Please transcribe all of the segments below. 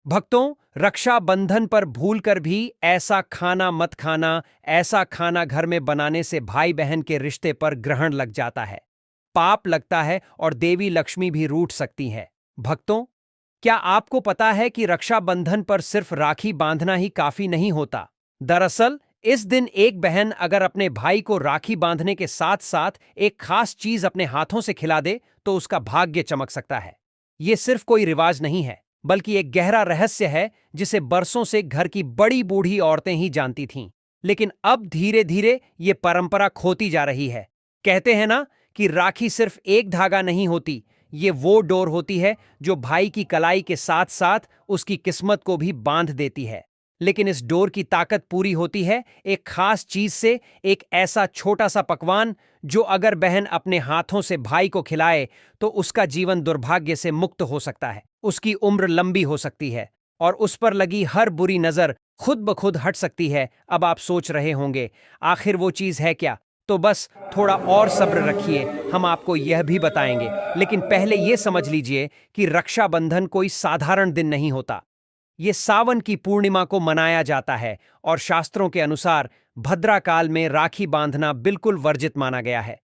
भक्तों, रक्षाबंधन पर भूलकर भी ऐसा खाना मत खाना। ऐसा खाना घर में बनाने से भाई बहन के रिश्ते पर ग्रहण लग जाता है, पाप लगता है और देवी लक्ष्मी भी रूठ सकती है। भक्तों, क्या आपको पता है कि रक्षाबंधन पर सिर्फ राखी बांधना ही काफी नहीं होता? दरअसल इस दिन एक बहन अगर अपने भाई को राखी बांधने के साथ साथ एक खास चीज अपने हाथों से खिला दे तो उसका भाग्य चमक सकता है। यह सिर्फ कोई रिवाज नहीं है, बल्कि एक गहरा रहस्य है जिसे बरसों से घर की बड़ी बूढ़ी औरतें ही जानती थीं। लेकिन अब धीरे धीरे ये परंपरा खोती जा रही है। कहते हैं ना कि राखी सिर्फ एक धागा नहीं होती, ये वो डोर होती है जो भाई की कलाई के साथ साथ उसकी किस्मत को भी बांध देती है। लेकिन इस डोर की ताकत पूरी होती है एक खास चीज से, एक ऐसा छोटा सा पकवान जो अगर बहन अपने हाथों से भाई को खिलाए तो उसका जीवन दुर्भाग्य से मुक्त हो सकता है, उसकी उम्र लंबी हो सकती है और उस पर लगी हर बुरी नजर खुद ब खुद हट सकती है। अब आप सोच रहे होंगे, आखिर वो चीज है क्या? तो बस थोड़ा और सब्र रखिए, हम आपको यह भी बताएंगे। लेकिन पहले यह समझ लीजिए कि रक्षाबंधन कोई साधारण दिन नहीं होता। ये सावन की पूर्णिमा को मनाया जाता है और शास्त्रों के अनुसार भद्रा काल में राखी बांधना बिल्कुल वर्जित माना गया है।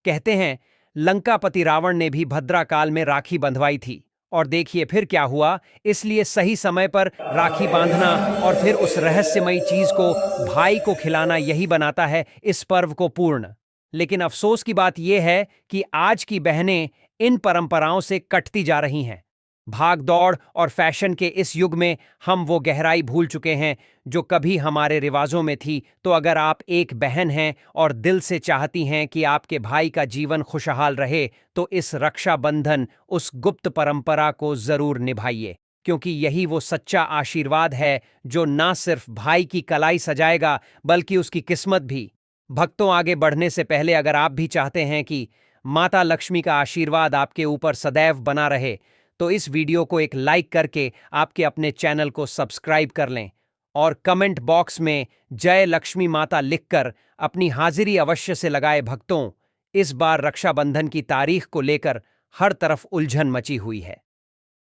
कहते हैं लंकापति रावण ने भी भद्रा काल में राखी बंधवाई थी और देखिए फिर क्या हुआ। इसलिए सही समय पर राखी बांधना और फिर उस रहस्यमयी चीज को भाई को खिलाना, यही बनाता है इस पर्व को पूर्ण। लेकिन अफसोस की बात यह है कि आज की बहनें इन परंपराओं से कटती जा रही हैं। भाग दौड़ और फैशन के इस युग में हम वो गहराई भूल चुके हैं जो कभी हमारे रिवाजों में थी। तो अगर आप एक बहन हैं और दिल से चाहती हैं कि आपके भाई का जीवन खुशहाल रहे, तो इस रक्षाबंधन उस गुप्त परंपरा को जरूर निभाइए, क्योंकि यही वो सच्चा आशीर्वाद है जो ना सिर्फ भाई की कलाई सजाएगा बल्कि उसकी किस्मत भी। भक्तों, आगे बढ़ने से पहले अगर आप भी चाहते हैं कि माता लक्ष्मी का आशीर्वाद आपके ऊपर सदैव बना रहे, तो इस वीडियो को एक लाइक करके आपके अपने चैनल को सब्सक्राइब कर लें और कमेंट बॉक्स में जय लक्ष्मी माता लिखकर अपनी हाजिरी अवश्य से लगाए। भक्तों, इस बार रक्षाबंधन की तारीख को लेकर हर तरफ उलझन मची हुई है।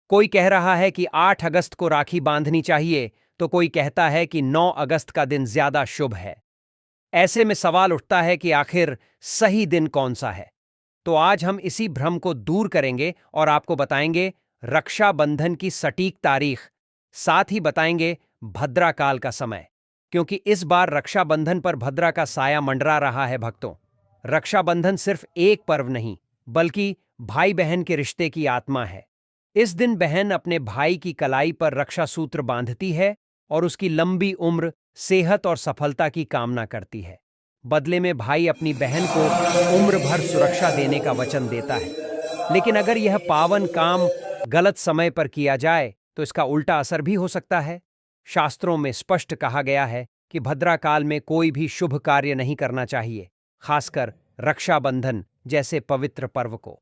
कोई कह रहा है कि 8 अगस्त को राखी बांधनी चाहिए, तो कोई कहता है कि 9 अगस्त का दिन ज्यादा शुभ है। ऐसे में सवाल उठता है कि आखिर सही दिन कौन सा है? तो आज हम इसी भ्रम को दूर करेंगे और आपको बताएंगे रक्षाबंधन की सटीक तारीख, साथ ही बताएंगे भद्रा काल का समय, क्योंकि इस बार रक्षाबंधन पर भद्रा का साया मंडरा रहा है। भक्तों, रक्षाबंधन सिर्फ एक पर्व नहीं, बल्कि भाई बहन के रिश्ते की आत्मा है। इस दिन बहन अपने भाई की कलाई पर रक्षा सूत्र बांधती है और उसकी लंबी उम्र, सेहत और सफलता की कामना करती है। बदले में भाई अपनी बहन को उम्र भर सुरक्षा देने का वचन देता है। लेकिन अगर यह पावन काम गलत समय पर किया जाए तो इसका उल्टा असर भी हो सकता है। शास्त्रों में स्पष्ट कहा गया है कि भद्रा काल में कोई भी शुभ कार्य नहीं करना चाहिए, खासकर रक्षाबंधन जैसे पवित्र पर्व को।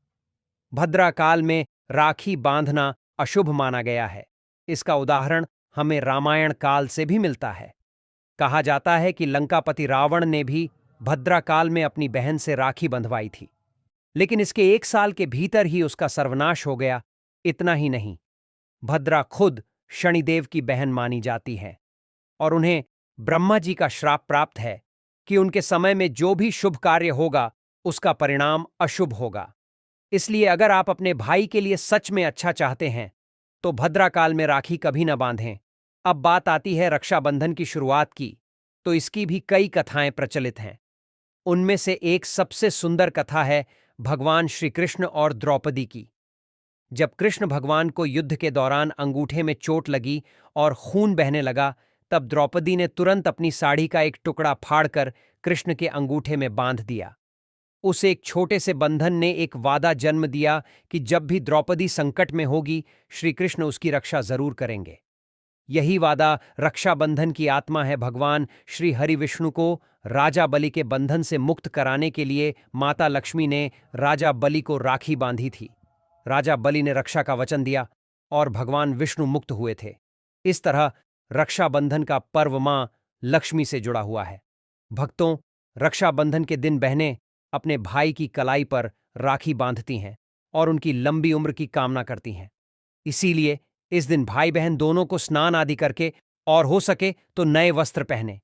भद्रा काल में राखी बांधना अशुभ माना गया है। इसका उदाहरण हमें रामायण काल से भी मिलता है। कहा जाता है कि लंकापति रावण ने भी भद्रा काल में अपनी बहन से राखी बंधवाई थी, लेकिन इसके 1 साल के भीतर ही उसका सर्वनाश हो गया। इतना ही नहीं, भद्रा खुद शनिदेव की बहन मानी जाती है और उन्हें ब्रह्मा जी का श्राप प्राप्त है कि उनके समय में जो भी शुभ कार्य होगा उसका परिणाम अशुभ होगा। इसलिए अगर आप अपने भाई के लिए सच में अच्छा चाहते हैं तो भद्रा काल में राखी कभी न बांधें। अब बात आती है रक्षाबंधन की शुरुआत की, तो इसकी भी कई कथाएं प्रचलित हैं। उनमें से एक सबसे सुंदर कथा है भगवान श्री कृष्ण और द्रौपदी की। जब कृष्ण भगवान को युद्ध के दौरान अंगूठे में चोट लगी और खून बहने लगा, तब द्रौपदी ने तुरंत अपनी साड़ी का एक टुकड़ा फाड़कर कृष्ण के अंगूठे में बांध दिया। उस एक छोटे से बंधन ने एक वादा जन्म दिया कि जब भी द्रौपदी संकट में होगी, श्री कृष्ण उसकी रक्षा जरूर करेंगे। यही वादा रक्षाबंधन की आत्मा है। भगवान श्री हरि विष्णु को राजा बलि के बंधन से मुक्त कराने के लिए माता लक्ष्मी ने राजा बलि को राखी बांधी थी। राजा बलि ने रक्षा का वचन दिया और भगवान विष्णु मुक्त हुए थे। इस तरह रक्षाबंधन का पर्व मां लक्ष्मी से जुड़ा हुआ है। भक्तों, रक्षाबंधन के दिन बहनें अपने भाई की कलाई पर राखी बांधती हैं और उनकी लंबी उम्र की कामना करती हैं। इसीलिए इस दिन भाई बहन दोनों को स्नान आदि करके और हो सके तो नए वस्त्र पहने।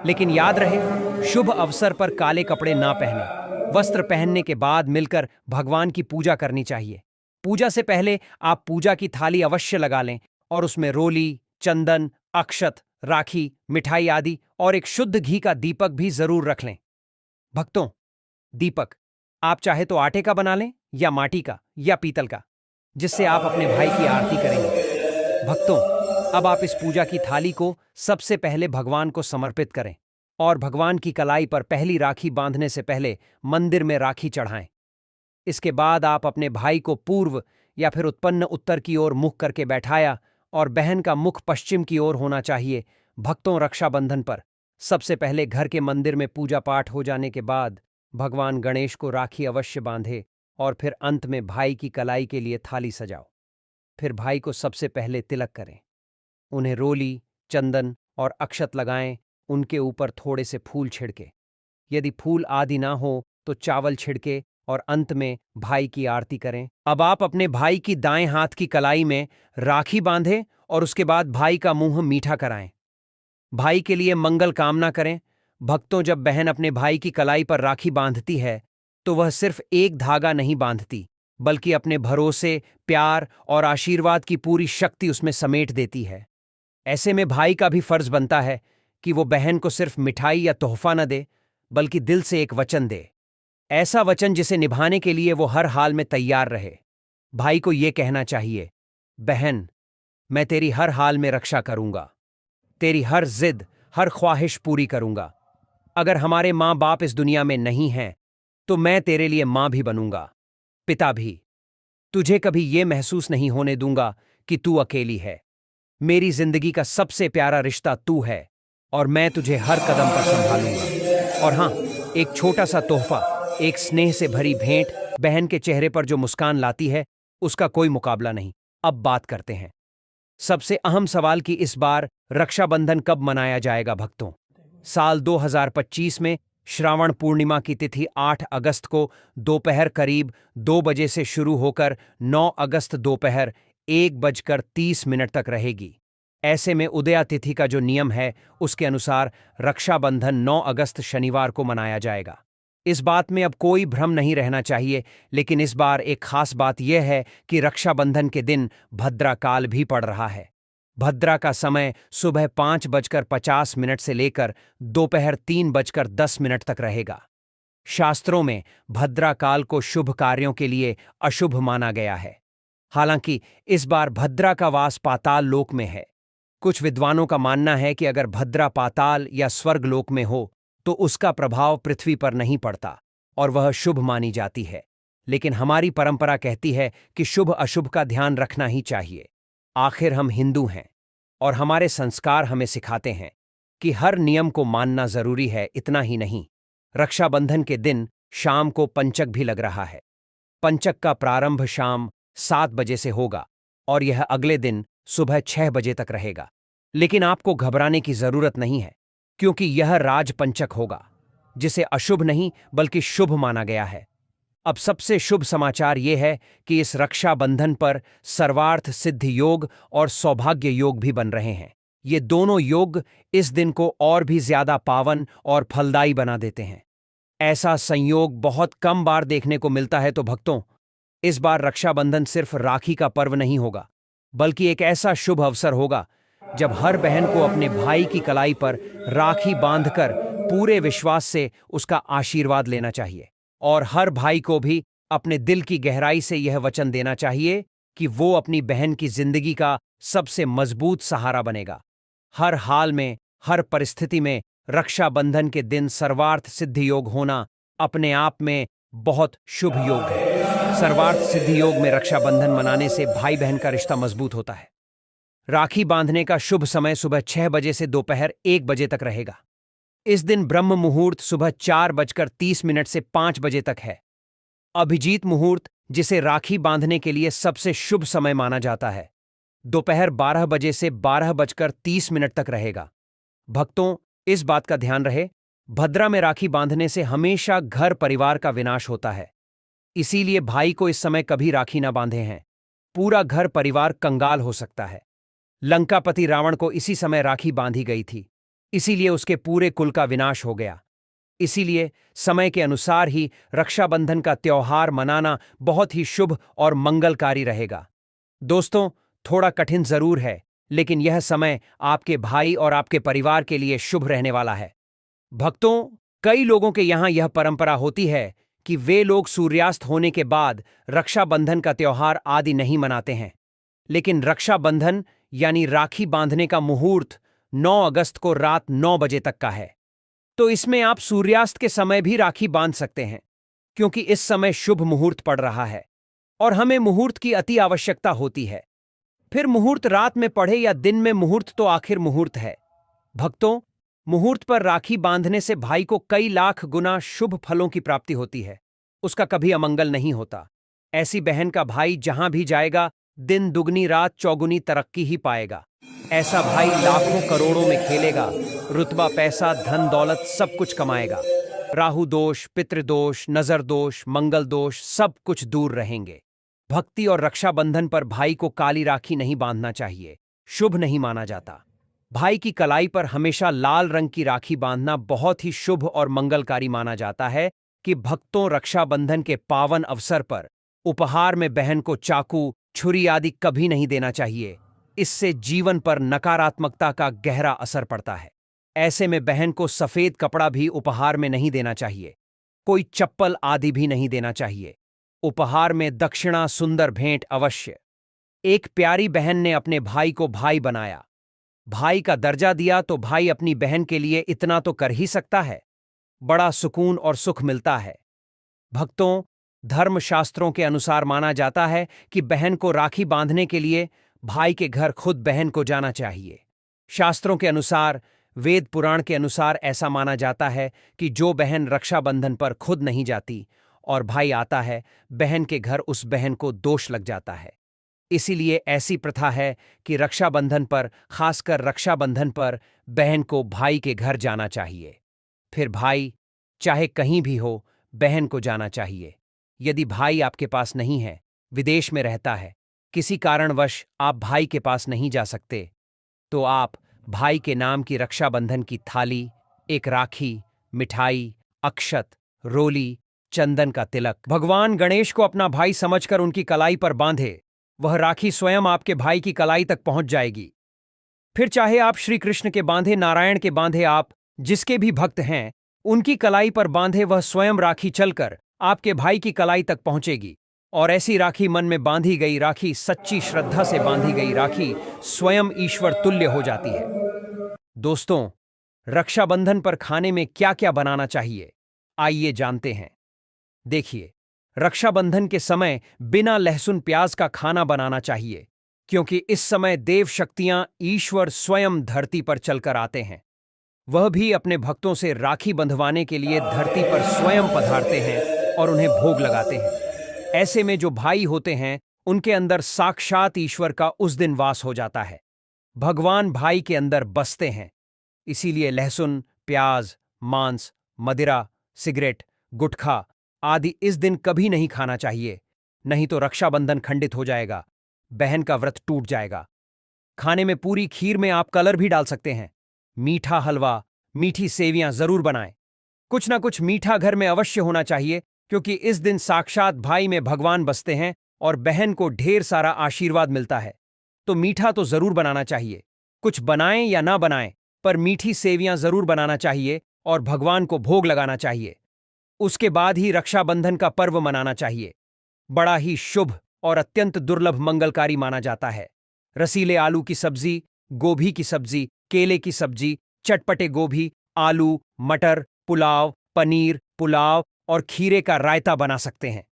लेकिन याद रहे, शुभ अवसर पर काले कपड़े ना पहने। वस्त्र पहनने के बाद मिलकर भगवान की पूजा करनी चाहिए। पूजा से पहले आप पूजा की थाली अवश्य लगा लें और उसमें रोली, चंदन, अक्षत, राखी, मिठाई आदि और एक शुद्ध घी का दीपक भी जरूर रख लें। भक्तों, दीपक आप चाहे तो आटे का बना लें या माटी का या पीतल का, जिससे आप अपने भाई की आरती करेंगे। भक्तों, अब आप इस पूजा की थाली को सबसे पहले भगवान को समर्पित करें और भगवान की कलाई पर पहली राखी बांधने से पहले मंदिर में राखी चढ़ाएं। इसके बाद आप अपने भाई को पूर्व या फिर उत्पन्न उत्तर की ओर मुख करके बैठाया और बहन का मुख पश्चिम की ओर होना चाहिए। भक्तों, रक्षाबंधन पर सबसे पहले घर के मंदिर में पूजा पाठ हो जाने के बाद भगवान गणेश को राखी अवश्य बांधे और फिर अंत में भाई की कलाई के लिए थाली सजाओ। फिर भाई को सबसे पहले तिलक करें, उन्हें रोली, चंदन और अक्षत लगाएं, उनके ऊपर थोड़े से फूल छिड़के। यदि फूल आदि ना हो तो चावल छिड़के और अंत में भाई की आरती करें। अब आप अपने भाई की दाएं हाथ की कलाई में राखी बांधें और उसके बाद भाई का मुंह मीठा कराएं। भाई के लिए मंगल कामना करें। भक्तों, जब बहन अपने भाई की कलाई पर राखी बांधती है तो वह सिर्फ एक धागा नहीं बांधती, बल्कि अपने भरोसे, प्यार और आशीर्वाद की पूरी शक्ति उसमें समेट देती है। ऐसे में भाई का भी फर्ज बनता है कि वो बहन को सिर्फ मिठाई या तोहफा न दे, बल्कि दिल से एक वचन दे। ऐसा वचन जिसे निभाने के लिए वो हर हाल में तैयार रहे। भाई को ये कहना चाहिए, बहन, मैं तेरी हर हाल में रक्षा करूंगा, तेरी हर जिद, हर ख्वाहिश पूरी करूंगा। अगर हमारे माँ बाप इस दुनिया में नहीं हैं तो मैं तेरे लिए माँ भी बनूंगा, पिता भी। तुझे कभी ये महसूस नहीं होने दूंगा कि तू अकेली है। मेरी जिंदगी का सबसे प्यारा रिश्ता तू है और मैं तुझे हर कदम पर संभालूंगा। और हाँ, एक छोटा सा तोहफा, एक स्नेह से भरी भेंट बहन के चेहरे पर जो मुस्कान लाती है, उसका कोई मुकाबला नहीं। अब बात करते हैं सबसे अहम सवाल की, इस बार रक्षाबंधन कब मनाया जाएगा। भक्तों, साल 2025 में श्रावण पूर्णिमा की तिथि 8 अगस्त को दोपहर करीब 2 बजे से शुरू होकर 9 अगस्त दोपहर 1:30 तक रहेगी। ऐसे में उदया तिथि का जो नियम है उसके अनुसार रक्षाबंधन 9 अगस्त शनिवार को मनाया जाएगा। इस बात में अब कोई भ्रम नहीं रहना चाहिए, लेकिन इस बार एक खास बात यह है कि रक्षाबंधन के दिन भद्रा काल भी पड़ रहा है। भद्रा का समय सुबह 5:50 से लेकर दोपहर 3:10 तक रहेगा। शास्त्रों में भद्रा काल को शुभ कार्यों के लिए अशुभ माना गया है। हालांकि इस बार भद्रा का वास पाताल लोक में है। कुछ विद्वानों का मानना है कि अगर भद्रा पाताल या स्वर्ग लोक में हो तो उसका प्रभाव पृथ्वी पर नहीं पड़ता और वह शुभ मानी जाती है। लेकिन हमारी परंपरा कहती है कि शुभ अशुभ का ध्यान रखना ही चाहिए। आखिर हम हिंदू हैं और हमारे संस्कार हमें सिखाते हैं कि हर नियम को मानना जरूरी है। इतना ही नहीं, रक्षाबंधन के दिन शाम को पंचक भी लग रहा है। पंचक का प्रारंभ शाम 7 बजे से होगा और यह अगले दिन सुबह 6 बजे तक रहेगा। लेकिन आपको घबराने की जरूरत नहीं है, क्योंकि यह राज पंचक होगा, जिसे अशुभ नहीं बल्कि शुभ माना गया है। अब सबसे शुभ समाचार यह है कि इस रक्षाबंधन पर सर्वार्थ सिद्ध योग और सौभाग्य योग भी बन रहे हैं। ये दोनों योग इस दिन को और भी ज्यादा पावन और फलदायी बना देते हैं। ऐसा संयोग बहुत कम बार देखने को मिलता है। तो भक्तों, इस बार रक्षाबंधन सिर्फ राखी का पर्व नहीं होगा, बल्कि एक ऐसा शुभ अवसर होगा जब हर बहन को अपने भाई की कलाई पर राखी बांधकर पूरे विश्वास से उसका आशीर्वाद लेना चाहिए। और हर भाई को भी अपने दिल की गहराई से यह वचन देना चाहिए कि वो अपनी बहन की जिंदगी का सबसे मजबूत सहारा बनेगा। हर हाल में, हर परिस्थिति में रक्षाबंधन के दिन सर्वार्थ सिद्ध योग होना अपने आप में बहुत शुभ योग है। सर्वार्थ सिद्ध योग में रक्षाबंधन मनाने से भाई बहन का रिश्ता मजबूत होता है। राखी बांधने का शुभ समय सुबह 6 बजे से दोपहर 1 बजे तक रहेगा। इस दिन ब्रह्म मुहूर्त सुबह 4:30 से 5 बजे तक है। अभिजीत मुहूर्त, जिसे राखी बांधने के लिए सबसे शुभ समय माना जाता है, दोपहर 12 बजे से 12:30 तक रहेगा। भक्तों, इस बात का ध्यान रहे, भद्रा में राखी बांधने से हमेशा घर परिवार का विनाश होता है। इसीलिए भाई को इस समय कभी राखी ना बांधे हैं। पूरा घर परिवार कंगाल हो सकता है। लंकापति रावण को इसी समय राखी बांधी गई थी, इसीलिए उसके पूरे कुल का विनाश हो गया। इसीलिए समय के अनुसार ही रक्षाबंधन का त्योहार मनाना बहुत ही शुभ और मंगलकारी रहेगा। दोस्तों, थोड़ा कठिन जरूर है, लेकिन यह समय आपके भाई और आपके परिवार के लिए शुभ रहने वाला है। भक्तों, कई लोगों के यहां यह परंपरा होती है कि वे लोग सूर्यास्त होने के बाद रक्षाबंधन का त्योहार आदि नहीं मनाते हैं। लेकिन रक्षाबंधन यानी राखी बांधने का मुहूर्त 9 अगस्त को रात 9 बजे तक का है। तो इसमें आप सूर्यास्त के समय भी राखी बांध सकते हैं, क्योंकि इस समय शुभ मुहूर्त पड़ रहा है और हमें मुहूर्त की अति आवश्यकता होती है। फिर मुहूर्त रात में पड़े या दिन में, मुहूर्त तो आखिर मुहूर्त है। भक्तों, मुहूर्त पर राखी बांधने से भाई को कई लाख गुना शुभ फलों की प्राप्ति होती है, उसका कभी अमंगल नहीं होता। ऐसी बहन का भाई जहां भी जाएगा, दिन दुगनी रात चौगुनी तरक्की ही पाएगा। ऐसा भाई लाखों करोड़ों में खेलेगा, रुतबा पैसा धन दौलत सब कुछ कमाएगा। राहु दोष, पितृदोष, नजर दोष, मंगल दोष सब कुछ दूर रहेंगे। भक्ति और रक्षाबंधन पर भाई को काली राखी नहीं बांधना चाहिए, शुभ नहीं माना जाता। भाई की कलाई पर हमेशा लाल रंग की राखी बांधना बहुत ही शुभ और मंगलकारी माना जाता है कि भक्तों, रक्षाबंधन के पावन अवसर पर उपहार में बहन को चाकू, छुरी आदि कभी नहीं देना चाहिए। इससे जीवन पर नकारात्मकता का गहरा असर पड़ता है। ऐसे में बहन को सफेद कपड़ा भी उपहार में नहीं देना चाहिए, कोई चप्पल आदि भी नहीं देना चाहिए। उपहार में दक्षिणा, सुंदर भेंट अवश्य। एक प्यारी बहन ने अपने भाई को भाई बनाया, भाई का दर्जा दिया, तो भाई अपनी बहन के लिए इतना तो कर ही सकता है। बड़ा सुकून और सुख मिलता है। भक्तों, धर्मशास्त्रों के अनुसार माना जाता है कि बहन को राखी बांधने के लिए भाई के घर खुद बहन को जाना चाहिए। शास्त्रों के अनुसार, वेद पुराण के अनुसार ऐसा माना जाता है कि जो बहन रक्षाबंधन पर खुद नहीं जाती और भाई आता है बहन के घर, उस बहन को दोष लग जाता है। इसीलिए ऐसी प्रथा है कि रक्षाबंधन पर, खासकर रक्षाबंधन पर, बहन को भाई के घर जाना चाहिए। फिर भाई चाहे कहीं भी हो, बहन को जाना चाहिए। यदि भाई आपके पास नहीं है, विदेश में रहता है, किसी कारणवश आप भाई के पास नहीं जा सकते, तो आप भाई के नाम की रक्षाबंधन की थाली, एक राखी, मिठाई, अक्षत, रोली, चंदन का तिलक, भगवान गणेश को अपना भाई समझकर उनकी कलाई पर बांधे। वह राखी स्वयं आपके भाई की कलाई तक पहुंच जाएगी। फिर चाहे आप श्री कृष्ण के बांधे, नारायण के बांधे, आप जिसके भी भक्त हैं उनकी कलाई पर बांधे, वह स्वयं राखी चलकर आपके भाई की कलाई तक पहुंचेगी। और ऐसी राखी, मन में बांधी गई राखी, सच्ची श्रद्धा से बांधी गई राखी स्वयं ईश्वर तुल्य हो जाती है। दोस्तों, रक्षाबंधन पर खाने में क्या क्या बनाना चाहिए, आइए जानते हैं। देखिए, रक्षाबंधन के समय बिना लहसुन प्याज का खाना बनाना चाहिए, क्योंकि इस समय देव शक्तियां, ईश्वर स्वयं धरती पर चलकर आते हैं। वह भी अपने भक्तों से राखी बंधवाने के लिए धरती पर स्वयं पधारते हैं और उन्हें भोग लगाते हैं। ऐसे में जो भाई होते हैं उनके अंदर साक्षात ईश्वर का उस दिन वास हो जाता है। भगवान भाई के अंदर बसते हैं। इसीलिए लहसुन, प्याज, मांस, मदिरा, सिगरेट, गुटखा आदि इस दिन कभी नहीं खाना चाहिए, नहीं तो रक्षाबंधन खंडित हो जाएगा, बहन का व्रत टूट जाएगा। खाने में पूरी खीर में आप कलर भी डाल सकते हैं। मीठा हलवा, मीठी सेवियां जरूर बनाएं। कुछ ना कुछ मीठा घर में अवश्य होना चाहिए, क्योंकि इस दिन साक्षात भाई में भगवान बसते हैं और बहन को ढेर सारा आशीर्वाद मिलता है। तो मीठा तो जरूर बनाना चाहिए। कुछ बनाएं या ना बनाएं, पर मीठी सेवियां जरूर बनाना चाहिए और भगवान को भोग लगाना चाहिए। उसके बाद ही रक्षाबंधन का पर्व मनाना चाहिए। बड़ा ही शुभ और अत्यंत दुर्लभ मंगलकारी माना जाता है। रसीले आलू की सब्जी, गोभी की सब्जी, केले की सब्जी, चटपटे गोभी, आलू, मटर, पुलाव, पनीर, पुलाव और खीरे का रायता बना सकते हैं।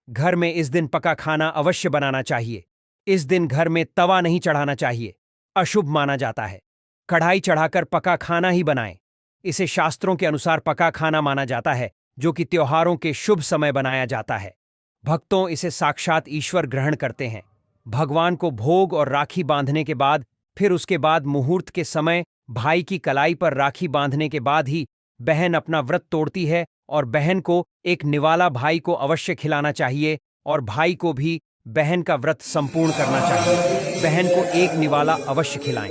घर में इस दिन पका खाना अवश्य बनाना चाहिए। इस दिन घर में तवा नहीं चढ़ाना चाहिए, अशुभ माना जाता है। कढ़ाई चढ़ाकर पका खाना ही बनाएं। इसे शास्त्रों के अनुसार पका खाना माना जाता है, जो कि त्योहारों के शुभ समय बनाया जाता है। भक्तों, इसे साक्षात ईश्वर ग्रहण करते हैं। भगवान को भोग और राखी बांधने के बाद, फिर उसके बाद मुहूर्त के समय भाई की कलाई पर राखी बांधने के बाद ही बहन अपना व्रत तोड़ती है और बहन को एक निवाला भाई को अवश्य खिलाना चाहिए और भाई को भी बहन का व्रत संपूर्ण करना चाहिए। बहन को एक निवाला अवश्य खिलाएं।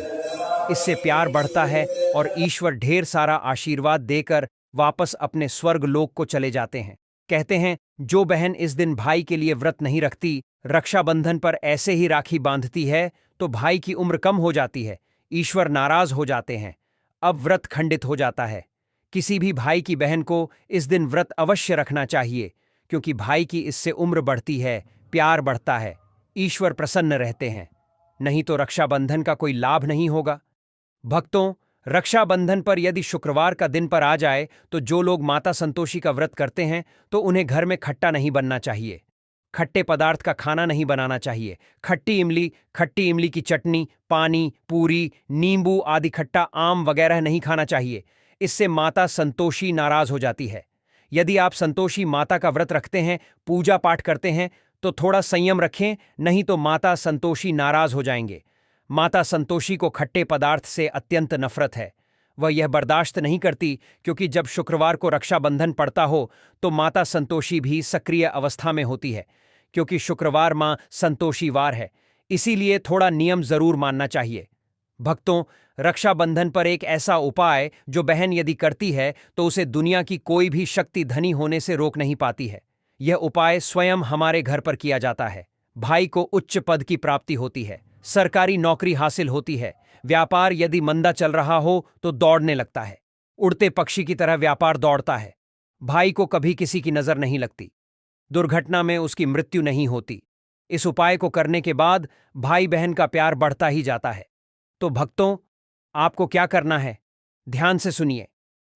इससे प्यार बढ़ता है और ईश्वर ढेर सारा आशीर्वाद देकर वापस अपने स्वर्ग लोक को चले जाते हैं। कहते हैं, जो बहन इस दिन भाई के लिए व्रत नहीं रखती, रक्षाबंधन पर ऐसे ही राखी बांधती है, तो भाई की उम्र कम हो जाती है, ईश्वर नाराज हो जाते हैं, अब व्रत खंडित हो जाता है। किसी भी भाई की बहन को इस दिन व्रत अवश्य रखना चाहिए, क्योंकि भाई की इससे उम्र बढ़ती है, प्यार बढ़ता है, ईश्वर प्रसन्न रहते हैं। नहीं तो रक्षाबंधन का कोई लाभ नहीं होगा। भक्तों, रक्षाबंधन पर यदि शुक्रवार का दिन पर आ जाए तो जो लोग माता संतोषी का व्रत करते हैं तो उन्हें घर में खट्टा नहीं बनना चाहिए, खट्टे पदार्थ का खाना नहीं बनाना चाहिए। खट्टी इमली की चटनी, पानी, पूरी, नींबू आदि खट्टा आम वगैरह नहीं खाना चाहिए। इससे माता संतोषी नाराज हो जाती है। यदि आप संतोषी माता का व्रत रखते हैं, पूजा पाठ करते हैं, तो थोड़ा संयम रखें, नहीं तो माता संतोषी नाराज हो जाएंगे। माता संतोषी को खट्टे पदार्थ से अत्यंत नफरत है। वह यह बर्दाश्त नहीं करती, क्योंकि जब शुक्रवार को रक्षाबंधन पड़ता हो तो माता संतोषी भी सक्रिय अवस्था में होती है, क्योंकि शुक्रवार मां संतोषी वार है। इसीलिए थोड़ा नियम जरूर मानना चाहिए। भक्तों, रक्षाबंधन पर एक ऐसा उपाय जो बहन यदि करती है तो उसे दुनिया की कोई भी शक्ति धनी होने से रोक नहीं पाती है। यह उपाय स्वयं हमारे घर पर किया जाता है। भाई को उच्च पद की प्राप्ति होती है, सरकारी नौकरी हासिल होती है, व्यापार यदि मंदा चल रहा हो तो दौड़ने लगता है, उड़ते पक्षी की तरह व्यापार दौड़ता है। भाई को कभी किसी की नजर नहीं लगती, दुर्घटना में उसकी मृत्यु नहीं होती। इस उपाय को करने के बाद भाई बहन का प्यार बढ़ता ही जाता है। तो भक्तों, आपको क्या करना है, ध्यान से सुनिए।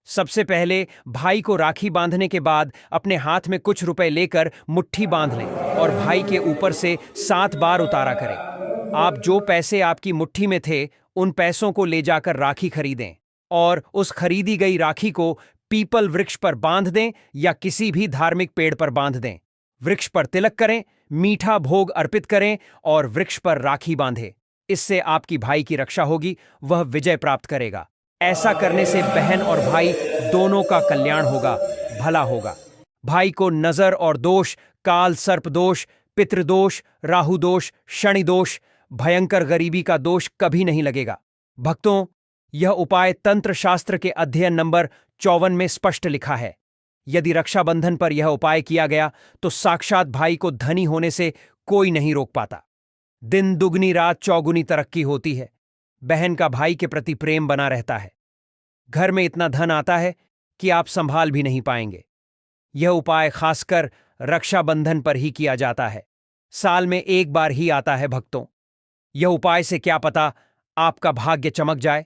सबसे पहले भाई को राखी बांधने के बाद अपने हाथ में कुछ रुपए लेकर मुट्ठी बांध लें और भाई के ऊपर से 7 बार उतारा करें। आप जो पैसे आपकी मुट्ठी में थे, उन पैसों को ले जाकर राखी खरीदें और उस खरीदी गई राखी को पीपल वृक्ष पर बांध दें या किसी भी धार्मिक पेड़ पर बांध दें। वृक्ष पर तिलक करें, मीठा भोग अर्पित करें और वृक्ष पर राखी बांधें। इससे आपकी भाई की रक्षा होगी, वह विजय प्राप्त करेगा। ऐसा करने से बहन और भाई दोनों का कल्याण होगा, भला होगा। भाई को नजर और दोष, काल सर्प दोष, पितृदोष, राहु दोष, शनि दोष, भयंकर गरीबी का दोष कभी नहीं लगेगा। भक्तों, यह उपाय तंत्र शास्त्र के अध्ययन नंबर 54 में स्पष्ट लिखा है। यदि रक्षाबंधन पर यह उपाय किया गया तो साक्षात भाई को धनी होने से कोई नहीं रोक पाता। दिन दुगनी रात चौगुनी तरक्की होती है। बहन का भाई के प्रति प्रेम बना रहता है। घर में इतना धन आता है कि आप संभाल भी नहीं पाएंगे। यह उपाय खासकर रक्षाबंधन पर ही किया जाता है। साल में एक बार ही आता है भक्तों। यह उपाय से क्या पता आपका भाग्य चमक जाए,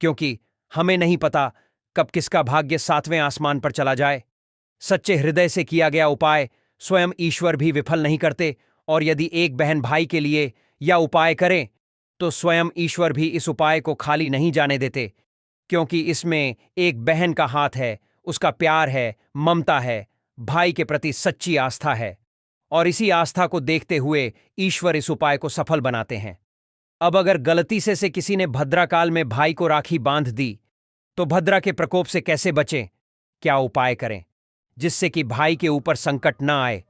क्योंकि हमें नहीं पता कब किसका भाग्य 7वें आसमान पर चला जाए। सच्चे हृदय से किया गया उपाय स्वयं ईश्वर भी विफल नहीं करते, और यदि एक बहन भाई के लिए यह उपाय करें तो स्वयं ईश्वर भी इस उपाय को खाली नहीं जाने देते, क्योंकि इसमें एक बहन का हाथ है, उसका प्यार है, ममता है, भाई के प्रति सच्ची आस्था है, और इसी आस्था को देखते हुए ईश्वर इस उपाय को सफल बनाते हैं। अब अगर गलती से किसी ने भद्रा काल में भाई को राखी बांध दी तो भद्रा के प्रकोप से कैसे बचें, क्या उपाय करें जिससे कि भाई के ऊपर संकट न आए।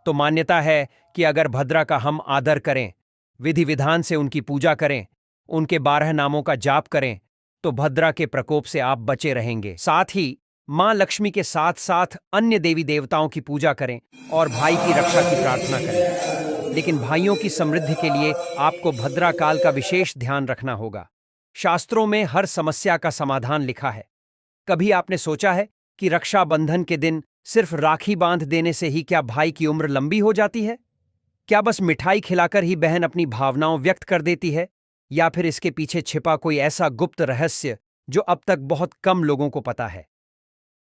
तो मान्यता है कि अगर भद्रा का हम आदर करें, विधि विधान से उनकी पूजा करें, उनके 12 नामों का जाप करें, तो भद्रा के प्रकोप से आप बचे रहेंगे। साथ ही मां लक्ष्मी के साथ साथ अन्य देवी देवताओं की पूजा करें और भाई की रक्षा की प्रार्थना करें। लेकिन भाइयों की समृद्धि के लिए आपको भद्रा काल का विशेष ध्यान रखना होगा। शास्त्रों में हर समस्या का समाधान लिखा है। कभी आपने सोचा है कि रक्षाबंधन के दिन सिर्फ राखी बांध देने से ही क्या भाई की उम्र लंबी हो जाती है? क्या बस मिठाई खिलाकर ही बहन अपनी भावनाओं व्यक्त कर देती है, या फिर इसके पीछे छिपा कोई ऐसा गुप्त रहस्य जो अब तक बहुत कम लोगों को पता है?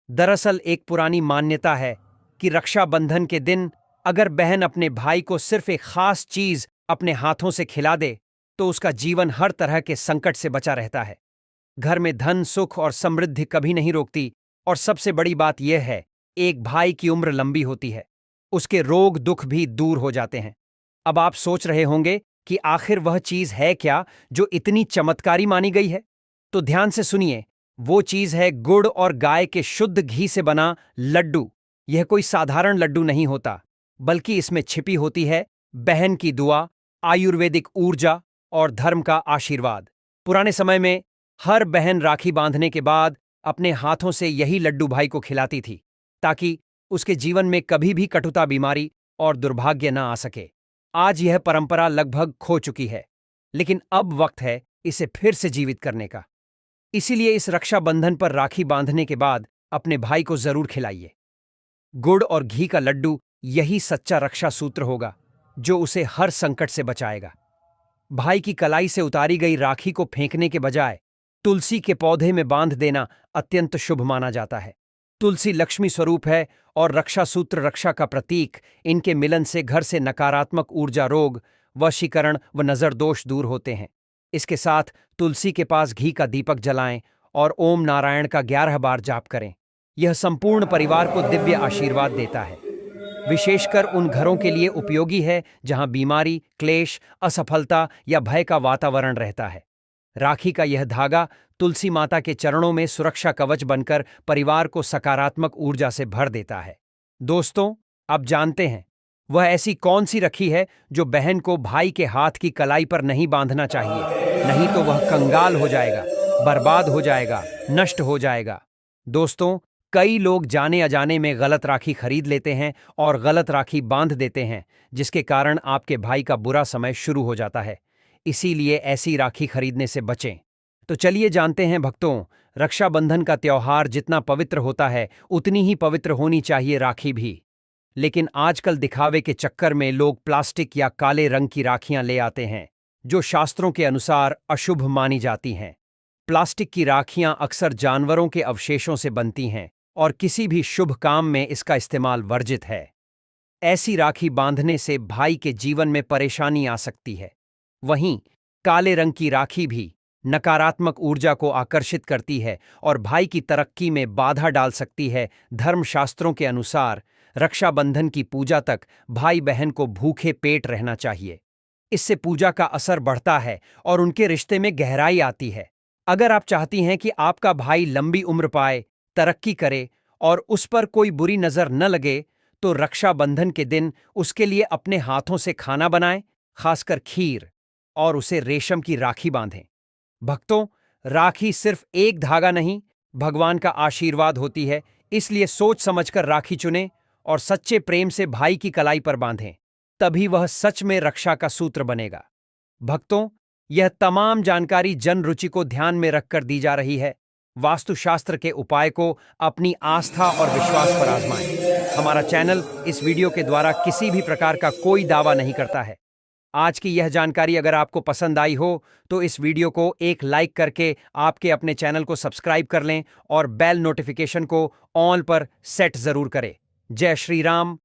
दरअसल एक पुरानी मान्यता है कि रक्षाबंधन के दिन अगर बहन अपने भाई को सिर्फ एक खास चीज अपने हाथों से खिला दे तो उसका जीवन हर तरह के संकट से बचा रहता है। घर में धन, सुख और समृद्धि कभी नहीं रोकती, और सबसे बड़ी बात यह है, एक भाई की उम्र लंबी होती है, उसके रोग दुख भी दूर हो जाते हैं। अब आप सोच रहे होंगे कि आखिर वह चीज है क्या जो इतनी चमत्कारी मानी गई है? तो ध्यान से सुनिए, वो चीज है गुड़ और गाय के शुद्ध घी से बना लड्डू। यह कोई साधारण लड्डू नहीं होता, बल्कि इसमें छिपी होती है बहन की दुआ, आयुर्वेदिक ऊर्जा और धर्म का आशीर्वाद। पुराने समय में हर बहन राखी बांधने के बाद अपने हाथों से यही लड्डू भाई को खिलाती थी, ताकि उसके जीवन में कभी भी कटुता, बीमारी और दुर्भाग्य न आ सके। आज यह परंपरा लगभग खो चुकी है, लेकिन अब वक्त है इसे फिर से जीवित करने का। इसीलिए इस रक्षाबंधन पर राखी बांधने के बाद अपने भाई को जरूर खिलाइए। गुड़ और घी का लड्डू यही सच्चा रक्षा सूत्र होगा, जो उसे हर संकट से बचाएगा। भाई की कलाई से उतारी गई राखी को फेंकने के बजाय तुलसी के पौधे में बांध देना अत्यंत शुभ माना जाता है। तुलसी लक्ष्मी स्वरूप है और रक्षा सूत्र रक्षा का प्रतीक। इनके मिलन से घर से नकारात्मक ऊर्जा, रोग, वशीकरण व नजर दोष दूर होते हैं। इसके साथ तुलसी के पास घी का दीपक जलाएं और ओम नारायण का 11 बार जाप करें। यह संपूर्ण परिवार को दिव्य आशीर्वाद देता है। विशेषकर उन घरों के लिए उपयोगी है जहां बीमारी, क्लेश, असफलता या भय का वातावरण रहता है। राखी का यह धागा तुलसी माता के चरणों में सुरक्षा कवच बनकर परिवार को सकारात्मक ऊर्जा से भर देता है। दोस्तों, आप जानते हैं वह ऐसी कौन सी राखी है जो बहन को भाई के हाथ की कलाई पर नहीं बांधना चाहिए, नहीं तो वह कंगाल हो जाएगा, बर्बाद हो जाएगा, नष्ट हो जाएगा। दोस्तों, कई लोग जाने अजाने में गलत राखी खरीद लेते हैं और गलत राखी बांध देते हैं, जिसके कारण आपके भाई का बुरा समय शुरू हो जाता है। इसीलिए ऐसी राखी खरीदने से बचें। तो चलिए जानते हैं भक्तों, रक्षाबंधन का त्योहार जितना पवित्र होता है, उतनी ही पवित्र होनी चाहिए राखी भी। लेकिन आजकल दिखावे के चक्कर में लोग प्लास्टिक या काले रंग की राखियां ले आते हैं, जो शास्त्रों के अनुसार अशुभ मानी जाती हैं। प्लास्टिक की राखियां अक्सर जानवरों के अवशेषों से बनती हैं और किसी भी शुभ काम में इसका इस्तेमाल वर्जित है। ऐसी राखी बांधने से भाई के जीवन में परेशानी आ सकती है। वहीं काले रंग की राखी भी नकारात्मक ऊर्जा को आकर्षित करती है और भाई की तरक्की में बाधा डाल सकती है। धर्मशास्त्रों के अनुसार रक्षाबंधन की पूजा तक भाई बहन को भूखे पेट रहना चाहिए। इससे पूजा का असर बढ़ता है और उनके रिश्ते में गहराई आती है। अगर आप चाहती हैं कि आपका भाई लंबी उम्र पाए, तरक्की करे और उस पर कोई बुरी नजर न लगे, तो रक्षाबंधन के दिन उसके लिए अपने हाथों से खाना बनाएं, खासकर खीर, और उसे रेशम की राखी बांधें। भक्तों, राखी सिर्फ एक धागा नहीं, भगवान का आशीर्वाद होती है। इसलिए सोच समझकर राखी चुनें और सच्चे प्रेम से भाई की कलाई पर बांधें। तभी वह सच में रक्षा का सूत्र बनेगा। भक्तों, यह तमाम जानकारी जन रुचि को ध्यान में रखकर दी जा रही है। वास्तुशास्त्र के उपाय को अपनी आस्था और विश्वास पर आजमाएं। हमारा चैनल इस वीडियो के द्वारा किसी भी प्रकार का कोई दावा नहीं करता है। आज की यह जानकारी अगर आपको पसंद आई हो तो इस वीडियो को एक लाइक करके आपके अपने चैनल को सब्सक्राइब कर लें और बेल नोटिफिकेशन को ऑल पर सेट जरूर करें। जय श्री राम।